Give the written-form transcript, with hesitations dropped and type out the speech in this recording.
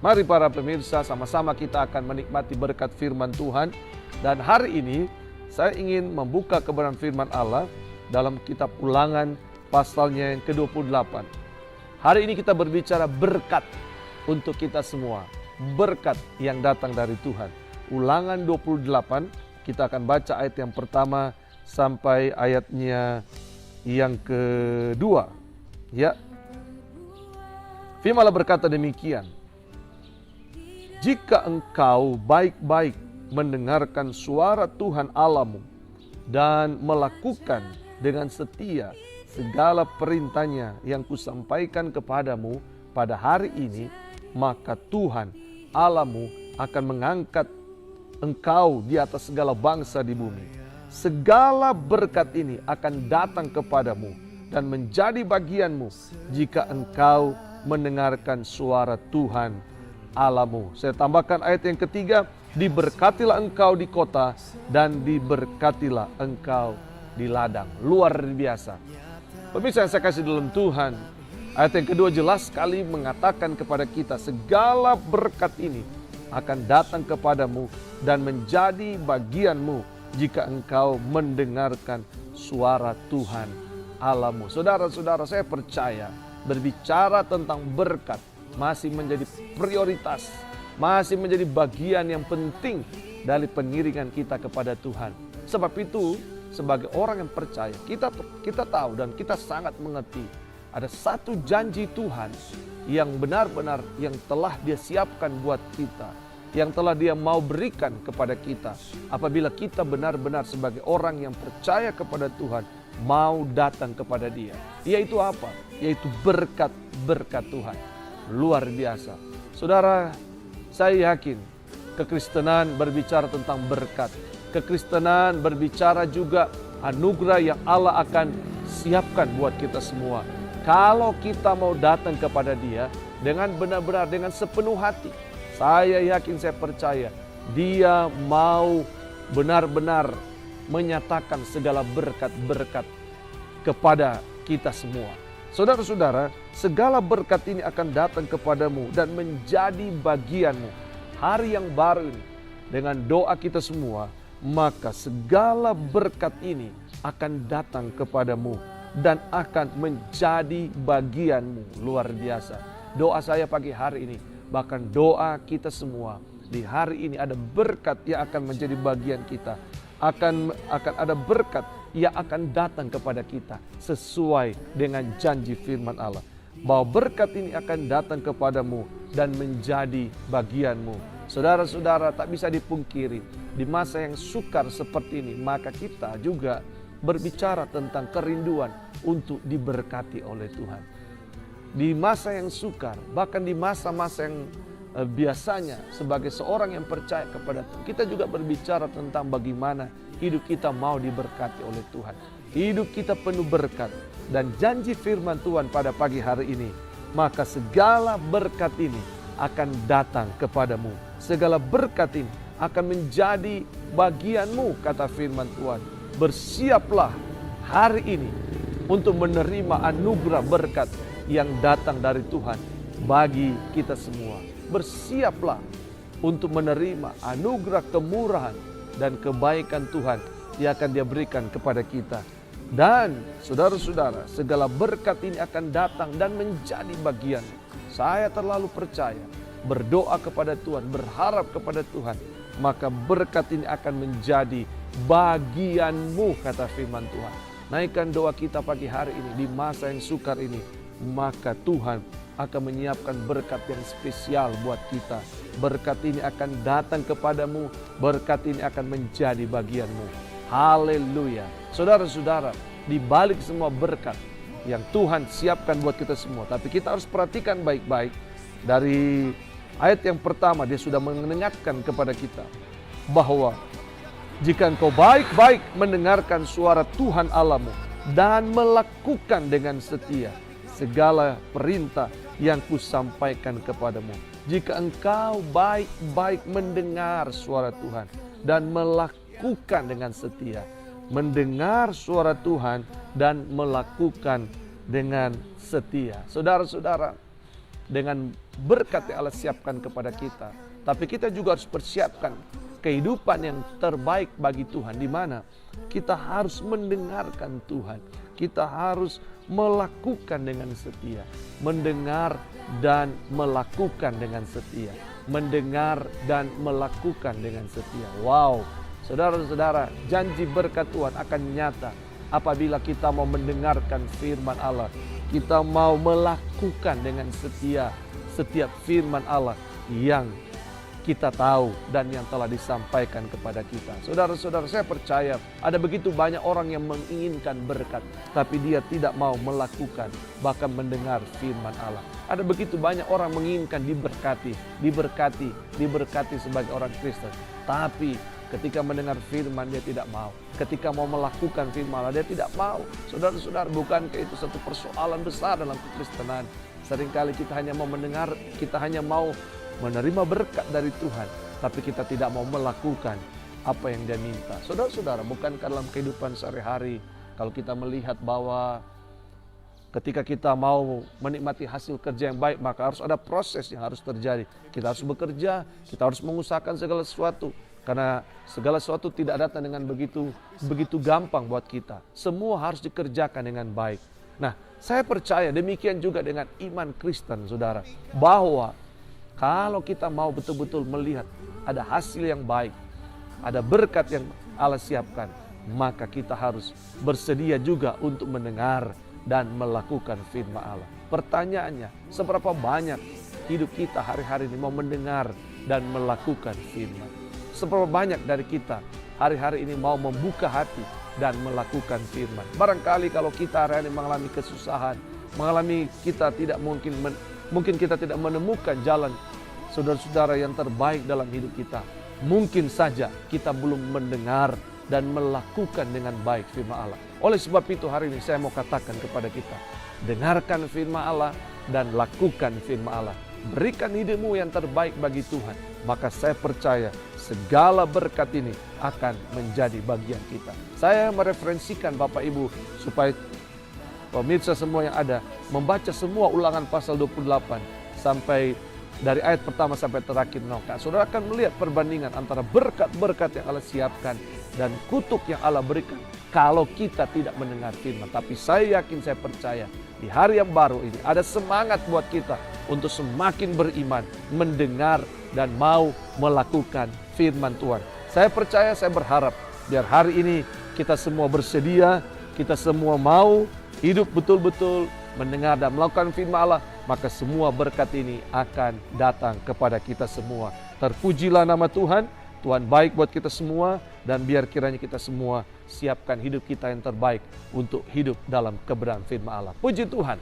Mari para pemirsa, sama-sama kita akan menikmati berkat firman Tuhan. Dan hari ini saya ingin membuka kebenaran firman Allah dalam kitab Ulangan pasalnya yang ke-28. Hari ini kita berbicara berkat untuk kita semua. Berkat yang datang dari Tuhan. Ulangan 28, kita akan baca ayat yang pertama sampai ayatnya yang kedua. Ya. Firman Allah berkata demikian. Jika engkau baik-baik mendengarkan suara Tuhan Allahmu dan melakukan dengan setia segala perintahnya yang kusampaikan kepadamu pada hari ini, maka Tuhan Allahmu akan mengangkat engkau di atas segala bangsa di bumi. Segala berkat ini akan datang kepadamu dan menjadi bagianmu jika engkau mendengarkan suara Tuhan Allahmu. Saya tambahkan ayat yang ketiga, diberkatilah engkau di kota dan diberkatilah engkau di ladang. Luar biasa. Pemirsa yang saya kasih dalam Tuhan, ayat yang kedua jelas sekali mengatakan kepada kita, segala berkat ini akan datang kepadamu dan menjadi bagianmu jika engkau mendengarkan suara Tuhan Allahmu. Saudara-saudara, saya percaya berbicara tentang berkat masih menjadi prioritas, masih menjadi bagian yang penting dari pengiringan kita kepada Tuhan. Sebab itu, sebagai orang yang percaya, kita tahu dan kita sangat mengerti ada satu janji Tuhan yang benar-benar yang telah Dia siapkan buat kita, yang telah Dia mau berikan kepada kita apabila kita benar-benar sebagai orang yang percaya kepada Tuhan mau datang kepada Dia. Yaitu apa? Yaitu berkat-berkat Tuhan. Luar biasa. Saudara, saya yakin kekristenan berbicara tentang berkat. Kekristenan berbicara juga anugerah yang Allah akan siapkan buat kita semua. Kalau kita mau datang kepada Dia dengan benar-benar, dengan sepenuh hati, saya yakin, saya percaya Dia mau benar-benar menyatakan segala berkat-berkat kepada kita semua. Saudara-saudara, segala berkat ini akan datang kepadamu dan menjadi bagianmu. Hari yang baru ini, dengan doa kita semua, maka segala berkat ini akan datang kepadamu dan akan menjadi bagianmu. Luar biasa. Doa saya pagi hari ini, bahkan doa kita semua di hari ini, ada berkat yang akan menjadi bagian kita. Akan ada berkat yang akan datang kepada kita sesuai dengan janji firman Allah. Bahwa berkat ini akan datang kepadamu dan menjadi bagianmu. Saudara-saudara, tak bisa dipungkiri, di masa yang sukar seperti ini, maka kita juga berbicara tentang kerinduan untuk diberkati oleh Tuhan. Di masa yang sukar, bahkan di masa-masa yang biasanya sebagai seorang yang percaya kepada Tuhan, kita juga berbicara tentang bagaimana hidup kita mau diberkati oleh Tuhan. Hidup kita penuh berkat dan janji firman Tuhan pada pagi hari ini. Maka segala berkat ini akan datang kepadamu. Segala berkat ini akan menjadi bagianmu, kata firman Tuhan. Bersiaplah hari ini untuk menerima anugerah berkat yang datang dari Tuhan bagi kita semua. Bersiaplah untuk menerima anugerah kemurahan dan kebaikan Tuhan yang akan Dia berikan kepada kita. Dan saudara-saudara, segala berkat ini akan datang dan menjadi bagian. Saya terlalu percaya, berdoa kepada Tuhan, berharap kepada Tuhan, maka berkat ini akan menjadi bagianmu, kata firman Tuhan. Naikkan doa kita pagi hari ini di masa yang sukar ini, maka Tuhan akan menyiapkan berkat yang spesial buat kita. Berkat ini akan datang kepadamu, berkat ini akan menjadi bagianmu. Haleluya. Saudara-saudara, di balik semua berkat yang Tuhan siapkan buat kita semua, tapi kita harus perhatikan baik-baik. Dari ayat yang pertama, Dia sudah mengingatkan kepada kita bahwa jika engkau baik-baik mendengarkan suara Tuhan Allahmu dan melakukan dengan setia segala perintah yang kusampaikan kepadamu. Jika engkau baik-baik mendengar suara Tuhan dan melakukan dengan setia. Mendengar suara Tuhan dan melakukan dengan setia. Saudara-saudara, dengan berkat yang Allah siapkan kepada kita. Tapi kita juga harus persiapkan kehidupan yang terbaik bagi Tuhan, di mana kita harus mendengarkan Tuhan. Kita harus melakukan dengan setia. Mendengar dan melakukan dengan setia. Mendengar dan melakukan dengan setia. Wow, saudara-saudara, janji berkat Tuhan akan nyata apabila kita mau mendengarkan firman Allah. Kita mau melakukan dengan setia setiap firman Allah yang kita tahu dan yang telah disampaikan kepada kita. Saudara-saudara, saya percaya ada begitu banyak orang yang menginginkan berkat, tapi dia tidak mau melakukan, bahkan mendengar firman Allah. Ada begitu banyak orang menginginkan diberkati sebagai orang Kristen, tapi ketika mendengar firman dia tidak mau. Ketika mau melakukan firman Allah dia tidak mau. Saudara-saudara, bukankah itu satu persoalan besar dalam kekristenan? Seringkali kita hanya mau mendengar, kita hanya mau menerima berkat dari Tuhan, tapi kita tidak mau melakukan apa yang dia minta. Saudara-saudara, bukankah dalam kehidupan sehari-hari, kalau kita melihat bahwa ketika kita mau menikmati hasil kerja yang baik, maka harus ada proses yang harus terjadi. Kita harus bekerja, kita harus mengusahakan segala sesuatu. Karena segala sesuatu tidak datang dengan begitu gampang buat kita. Semua harus dikerjakan dengan baik. Nah, saya percaya demikian juga dengan iman Kristen, saudara. Bahwa kalau kita mau betul-betul melihat ada hasil yang baik, ada berkat yang Allah siapkan, maka kita harus bersedia juga untuk mendengar dan melakukan firman Allah. Pertanyaannya, seberapa banyak hidup kita hari-hari ini mau mendengar dan melakukan firman? Seberapa banyak dari kita hari-hari ini mau membuka hati dan melakukan firman? Barangkali kalau kita hari-hari mengalami kesusahan, kita tidak mungkin kita tidak menemukan jalan saudara-saudara yang terbaik dalam hidup kita. Mungkin saja kita belum mendengar dan melakukan dengan baik firman Allah. Oleh sebab itu hari ini saya mau katakan kepada kita, dengarkan firman Allah dan lakukan firman Allah. Berikan hidupmu yang terbaik bagi Tuhan. Maka saya percaya segala berkat ini akan menjadi bagian kita. Saya mereferensikan Bapak Ibu supaya pemirsa semua yang ada membaca semua Ulangan pasal 28 sampai dari ayat pertama sampai terakhir. Saudara akan melihat perbandingan antara berkat-berkat yang Allah siapkan dan kutuk yang Allah berikan kalau kita tidak mendengar firman. Tapi saya yakin, saya percaya di hari yang baru ini ada semangat buat kita untuk semakin beriman, mendengar dan mau melakukan firman Tuhan. Saya percaya, saya berharap biar hari ini kita semua bersedia, kita semua mau hidup betul-betul mendengar dan melakukan firman Allah, maka semua berkat ini akan datang kepada kita semua. Terpujilah nama Tuhan. Tuhan baik buat kita semua, dan biar kiranya kita semua siapkan hidup kita yang terbaik untuk hidup dalam kebenaran firman Allah. Puji Tuhan.